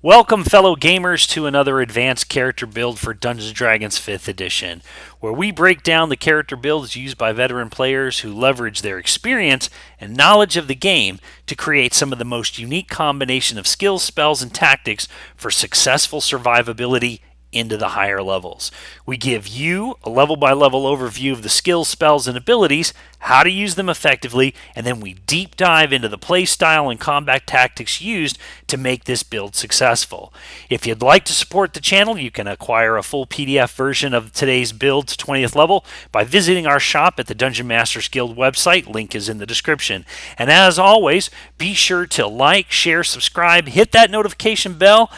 Welcome, fellow gamers, to another advanced character build for Dungeons & Dragons 5th edition, where we break down the character builds used by veteran players who leverage their experience and knowledge of the game to create some of the most unique combination of skills, spells, and tactics for successful survivability into the higher levels. We give you a level-by-level overview of the skills, spells, and abilities, how to use them effectively, and then we deep dive into the play style and combat tactics used to make this build successful. If you'd like to support the channel, you can acquire a full PDF version of today's build to 20th level by visiting our shop at the Dungeon Masters Guild website. Link is in the description. And as always, be sure to like, share, subscribe, hit that notification bell,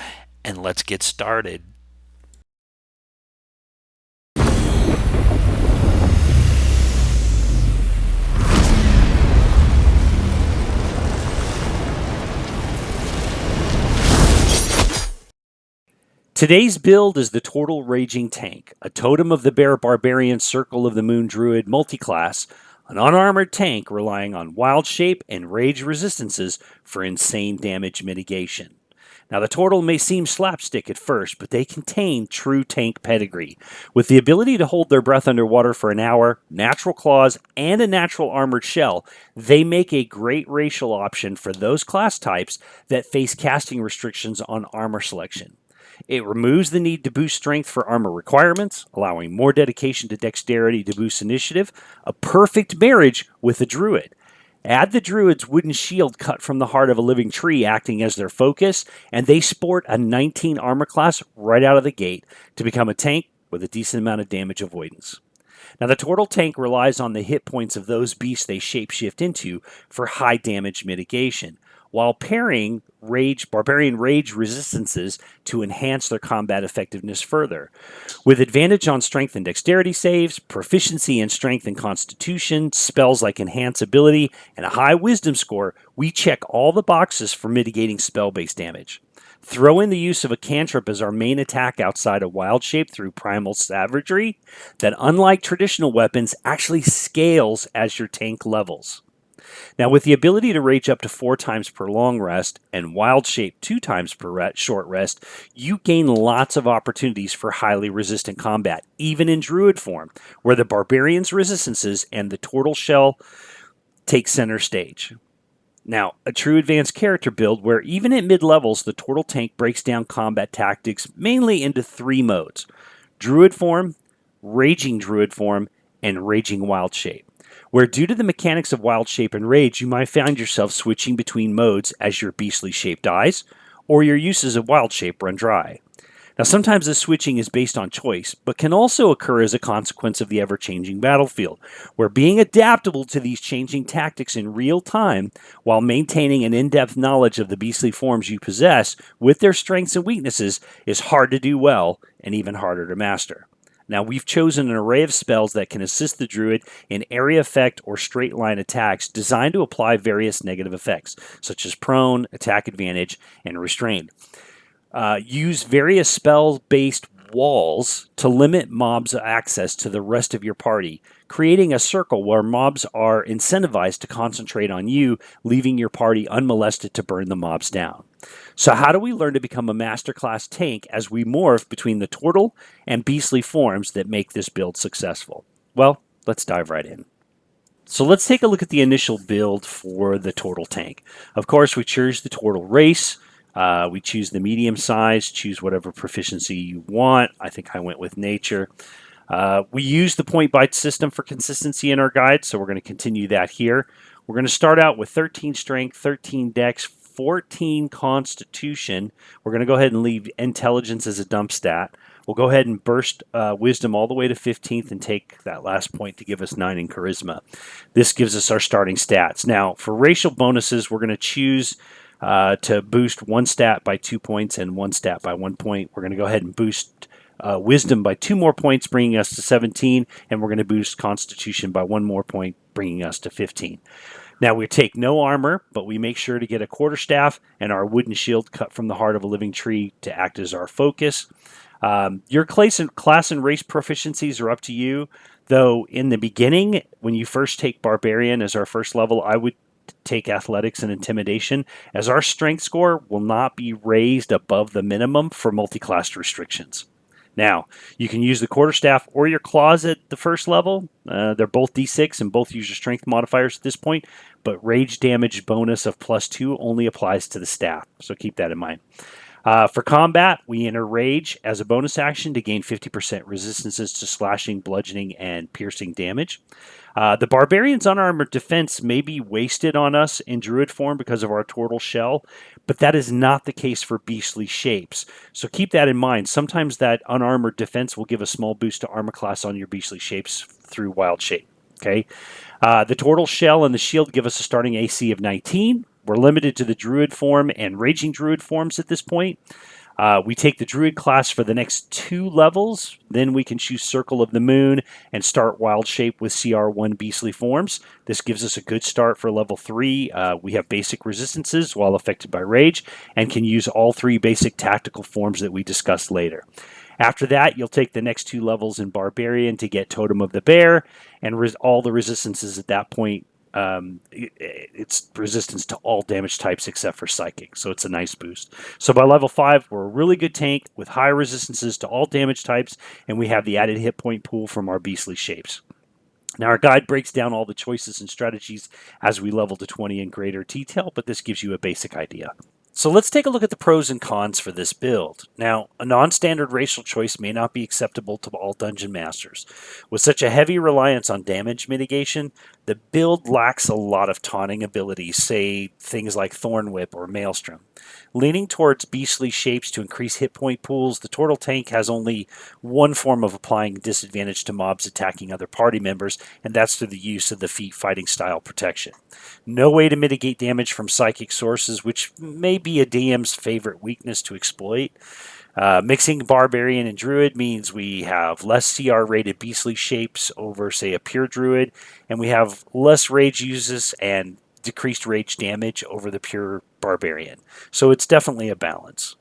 and let's get started. Today's build is the Tortle Raging Tank, a totem of the Bear Barbarian Circle of the Moon Druid multiclass, an unarmored tank relying on Wildshape and Rage Resistances for insane damage mitigation. Now, the Tortle may seem slapstick at first, but they contain true Tank Pedigree. With the ability to hold their breath underwater for an hour, natural claws, and a natural armored shell, they make a great racial option for those class types that face casting restrictions on armor selection. It removes the need to boost strength for armor requirements, allowing more dedication to dexterity to boost initiative, a perfect marriage with a druid. Add the Druids Wooden Shield cut from the heart of a living tree acting as their focus, and they sport a 19 armor class right out of the gate to become a tank with a decent amount of damage avoidance. Now, the Tortle tank relies on the hit points of those beasts they shapeshift into for high damage mitigation, while pairing Barbarian Rage Resistances to enhance their combat effectiveness further. With advantage on strength and dexterity saves, proficiency in strength and constitution, spells like Enhance Ability, and a high wisdom score, we check all the boxes for mitigating spell-based damage. Throw in the use of a cantrip as our main attack outside of Wildshape through Primal Savagery that, unlike traditional weapons, actually scales as your tank levels. Now, with the ability to rage up to 4 times per long rest and Wildshape 2 times per short rest, you gain lots of opportunities for highly resistant combat, even in Druid form, where the Barbarian's Resistances and the Tortle Shell take center stage. Now, a true advanced character build where even at mid-levels, the Tortle tank breaks down combat tactics mainly into 3 modes: Druid form, Raging Druid form, and Raging Wildshape, where due to the mechanics of Wildshape and Rage, you might find yourself switching between modes as your beastly shape dies, or your uses of Wildshape run dry. Now, sometimes this switching is based on choice, but can also occur as a consequence of the ever-changing battlefield, where being adaptable to these changing tactics in real time, while maintaining an in-depth knowledge of the beastly forms you possess with their strengths and weaknesses, is hard to do well and even harder to master. Now, we've chosen an array of spells that can assist the Druid in area effect or straight line attacks designed to apply various negative effects, such as prone, attack advantage, and restrained. Use various spell-based walls to limit mobs' access to the rest of your party, creating a circle where mobs are incentivized to concentrate on you, leaving your party unmolested to burn the mobs down. So how do we learn to become a masterclass tank as we morph between the Tortle and beastly forms that make this build successful? Well, let's dive right in. So let's take a look at the initial build for the Tortle tank. Of course, we choose the Tortle race. We choose the medium size, choose whatever proficiency you want. I think I went with nature. We use the point bite system for consistency in our guide, so we're going to continue that here. We're going to start out with 13 strength, 13 dex, 14 constitution. We're going to go ahead and leave intelligence as a dump stat. We'll go ahead and burst wisdom all the way to 15th and take that last point to give us 9 in charisma. This gives us our starting stats. Now, for racial bonuses, we're going to choose to boost 1 stat by 2 points and 1 stat by 1 point. We're going to go ahead and boost wisdom by 2 more points, bringing us to 17, and we're going to boost constitution by 1 more point, bringing us to 15. Now, we take no armor, but we make sure to get a quarterstaff and our wooden shield cut from the heart of a living tree to act as our focus. Your class and race proficiencies are up to you, though in the beginning, when you first take Barbarian as our first level, I would take athletics and intimidation, as our strength score will not be raised above the minimum for multi-class restrictions. Now, you can use the quarterstaff or your claws at the first level. They're both D6 and both use your strength modifiers at this point, but rage damage bonus of +2 only applies to the staff, so keep that in mind. For combat, we enter Rage as a bonus action to gain 50% resistances to slashing, bludgeoning, and piercing damage. The Barbarian's unarmored defense may be wasted on us in Druid form because of our Tortle Shell, but that is not the case for Beastly Shapes. So keep that in mind. Sometimes that unarmored defense will give a small boost to armor class on your Beastly Shapes through Wild Shape. Okay. The Tortle Shell and the Shield give us a starting AC of 19. We're limited to the Druid form and Raging Druid forms at this point. We take the Druid class for the next 2 levels. Then we can choose Circle of the Moon and start Wild Shape with CR1 Beastly forms. This gives us a good start for level 3. We have basic resistances while affected by Rage and can use all 3 basic tactical forms that we discussed later. After that, you'll take the next 2 levels in Barbarian to get Totem of the Bear, and all the resistances at that point. It's resistance to all damage types except for Psychic, so it's a nice boost. So by level 5, we're a really good tank with high resistances to all damage types, and we have the added hit point pool from our Beastly Shapes. Now, our guide breaks down all the choices and strategies as we level to 20 in greater detail, but this gives you a basic idea. So let's take a look at the pros and cons for this build. Now, a non-standard racial choice may not be acceptable to all dungeon masters. With such a heavy reliance on damage mitigation, the build lacks a lot of taunting abilities, say things like Thorn Whip or Maelstrom. Leaning towards Beastly Shapes to increase hit point pools, the Tortle Tank has only one form of applying disadvantage to mobs attacking other party members, and that's through the use of the Feat Fighting style protection. No way to mitigate damage from psychic sources, which may be a DM's favorite weakness to exploit. Mixing Barbarian and Druid means we have less CR rated Beastly Shapes over, say, a pure Druid, and we have less rage uses and decreased rage damage over the pure Barbarian. So it's definitely a balance.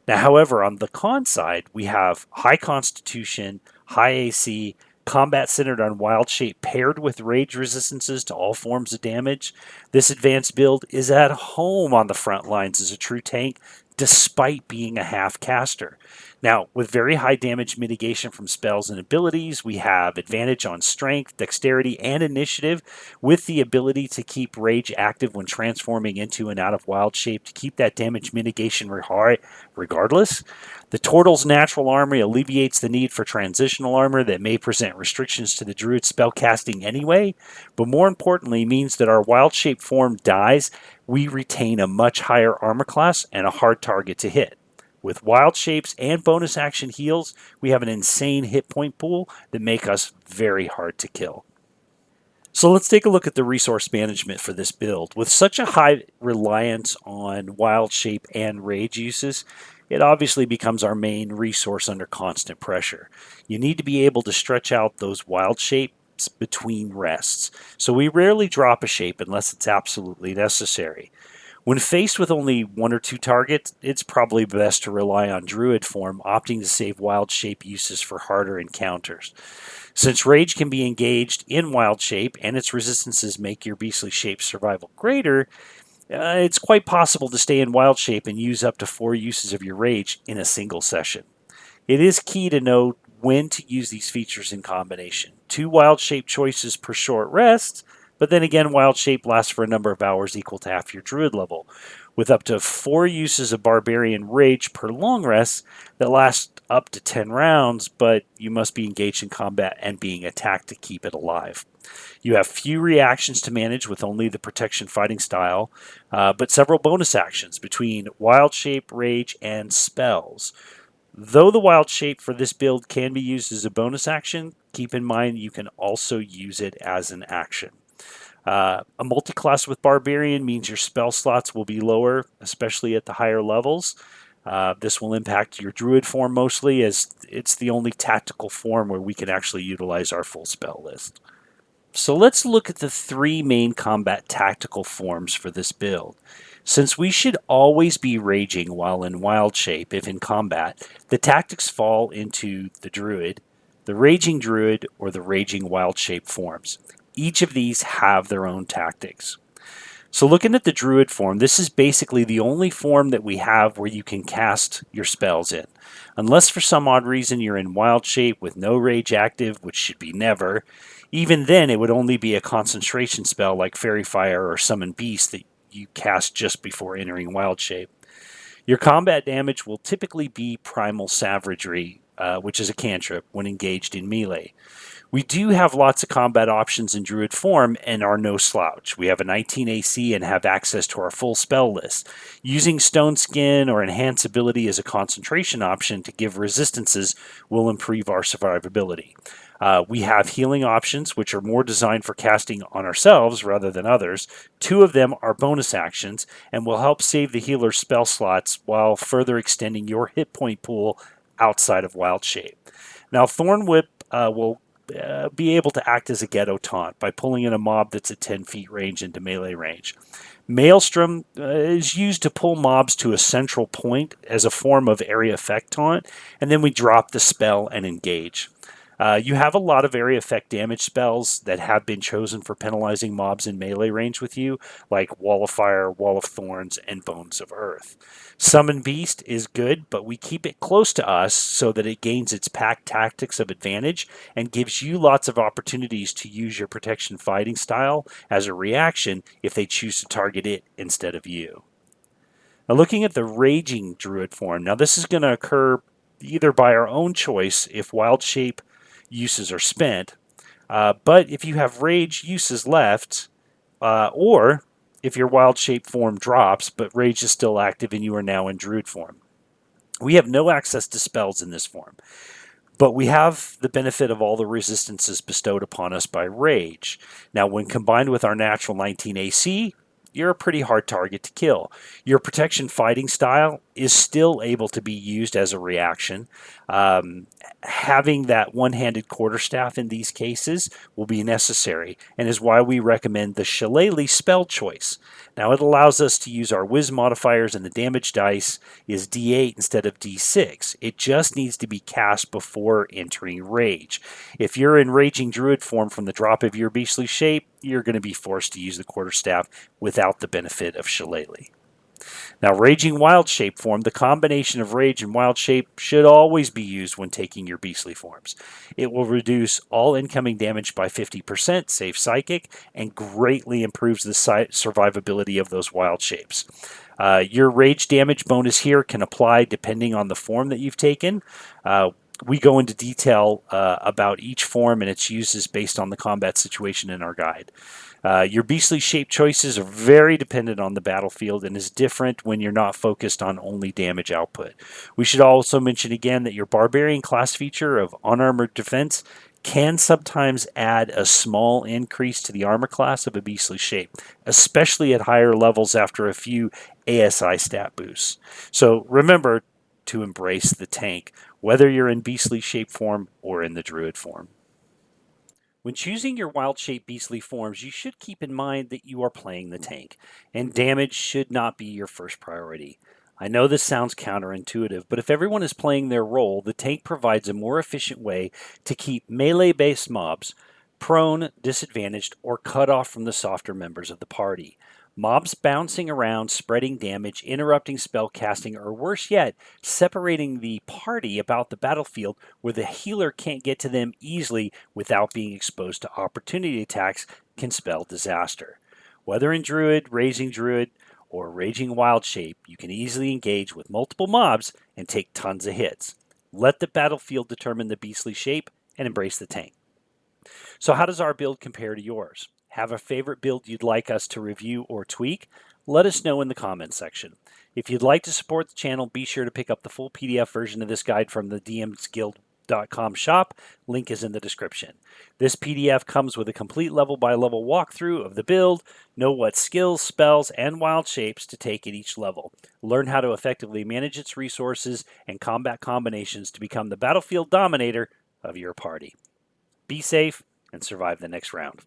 Now, however, on the con side, we have high constitution, high AC, combat centered on Wild Shape paired with rage resistances to all forms of damage. This advanced build is at home on the front lines as a true tank, despite being a half caster. Now, with very high damage mitigation from spells and abilities, we have advantage on strength, dexterity, and initiative, with the ability to keep rage active when transforming into and out of Wild Shape to keep that damage mitigation regardless. The Tortle's natural armor alleviates the need for transitional armor that may present restrictions to the Druid spellcasting anyway, but more importantly means that our Wild Shape form dies, we retain a much higher armor class and a hard target to hit. With Wild Shapes and bonus action heals, we have an insane hit point pool that make us very hard to kill. So let's take a look at the resource management for this build. With such a high reliance on Wild Shape and Rage uses, it obviously becomes our main resource under constant pressure. You need to be able to stretch out those Wild Shapes between rests, so we rarely drop a shape unless it's absolutely necessary. When faced with only 1 or 2 targets, it's probably best to rely on Druid form, opting to save Wild Shape uses for harder encounters. Since Rage can be engaged in Wild Shape and its resistances make your Beastly Shape survival greater, it's quite possible to stay in Wild Shape and use up to 4 uses of your Rage in a single session. It is key to know when to use these features in combination. 2 Wild Shape choices per short rest, but then again, Wild Shape lasts for a number of hours equal to half your Druid level, with up to 4 uses of Barbarian Rage per long rest that last up to 10 rounds, but you must be engaged in combat and being attacked to keep it alive. You have few reactions to manage with only the protection fighting style, but several bonus actions between Wild Shape, Rage, and spells. Though the Wild Shape for this build can be used as a bonus action, keep in mind you can also use it as an action. A multi-class with Barbarian means your spell slots will be lower, especially at the higher levels. This will impact your Druid form mostly, as it's the only tactical form where we can actually utilize our full spell list. So let's look at the 3 main combat tactical forms for this build. Since we should always be raging while in Wild Shape if in combat, the tactics fall into the Druid, the Raging Druid, or the Raging Wild Shape forms. Each of these have their own tactics. So looking at the Druid form, this is basically the only form that we have where you can cast your spells in. Unless for some odd reason you're in Wildshape with no rage active, which should be never, even then it would only be a concentration spell like Fairy Fire or Summon Beast that you cast just before entering Wildshape. Your combat damage will typically be Primal Savagery, which is a cantrip, when engaged in melee. We do have lots of combat options in Druid form and are no slouch. We have a 19 AC and have access to our full spell list. Using Stone Skin or Enhance Ability as a concentration option to give resistances will improve our survivability. We have healing options, which are more designed for casting on ourselves rather than others. 2 of them are bonus actions and will help save the healer's spell slots while further extending your hit point pool outside of Wildshape. Now, Thorn Whip will be able to act as a ghetto taunt by pulling in a mob that's at 10 feet range into melee range. Maelstrom is used to pull mobs to a central point as a form of area effect taunt, and then we drop the spell and engage. You have a lot of area effect damage spells that have been chosen for penalizing mobs in melee range with you, like Wall of Fire, Wall of Thorns, and Bones of Earth. Summon Beast is good, but we keep it close to us so that it gains its pack tactics of advantage and gives you lots of opportunities to use your protection fighting style as a reaction if they choose to target it instead of you. Now, looking at the Raging Druid form, now this is going to occur either by our own choice if Wildshape uses are spent, but if you have Rage uses left, or if your Wildshape form drops, but Rage is still active and you are now in Druid form. We have no access to spells in this form, but we have the benefit of all the resistances bestowed upon us by Rage. Now, when combined with our natural 19 AC, you're a pretty hard target to kill. Your protection fighting style is still able to be used as a reaction. Having that one-handed quarterstaff in these cases will be necessary and is why we recommend the Shillelagh spell choice. Now, it allows us to use our whiz modifiers, and the damage dice is D8 instead of D6. It just needs to be cast before entering Rage. If you're in Raging Druid form from the drop of your Beastly Shape, you're going to be forced to use the quarterstaff without the benefit of Shillelagh. Now, Raging Wildshape form, the combination of Rage and Wildshape should always be used when taking your Beastly forms. It will reduce all incoming damage by 50%, save Psychic, and greatly improves the survivability of those Wildshapes. Your Rage damage bonus here can apply depending on the form that you've taken. We go into detail about each form and its uses based on the combat situation in our guide. Your Beastly Shape choices are very dependent on the battlefield and is different when you're not focused on only damage output. We should also mention again that your Barbarian class feature of unarmored defense can sometimes add a small increase to the armor class of a Beastly Shape, especially at higher levels after a few ASI stat boosts. So remember to embrace the tank, whether you're in Beastly Shape form or in the Druid form. When choosing your Wildshape Beastly forms, you should keep in mind that you are playing the tank, and damage should not be your first priority. I know this sounds counterintuitive, but if everyone is playing their role, the tank provides a more efficient way to keep melee-based mobs prone, disadvantaged, or cut off from the softer members of the party. Mobs bouncing around, spreading damage, interrupting spell casting, or worse yet, separating the party about the battlefield where the healer can't get to them easily without being exposed to opportunity attacks can spell disaster. Whether in Druid, Raging Druid, or Raging Wildshape, you can easily engage with multiple mobs and take tons of hits. Let the battlefield determine the Beastly Shape and embrace the tank. So how does our build compare to yours? Have a favorite build you'd like us to review or tweak? Let us know in the comments section. If you'd like to support the channel, be sure to pick up the full PDF version of this guide from the DMsGuild.com shop. Link is in the description. This PDF comes with a complete level-by-level walkthrough of the build, know what skills, spells, and wild shapes to take at each level, learn how to effectively manage its resources and combat combinations to become the battlefield dominator of your party. Be safe and survive the next round.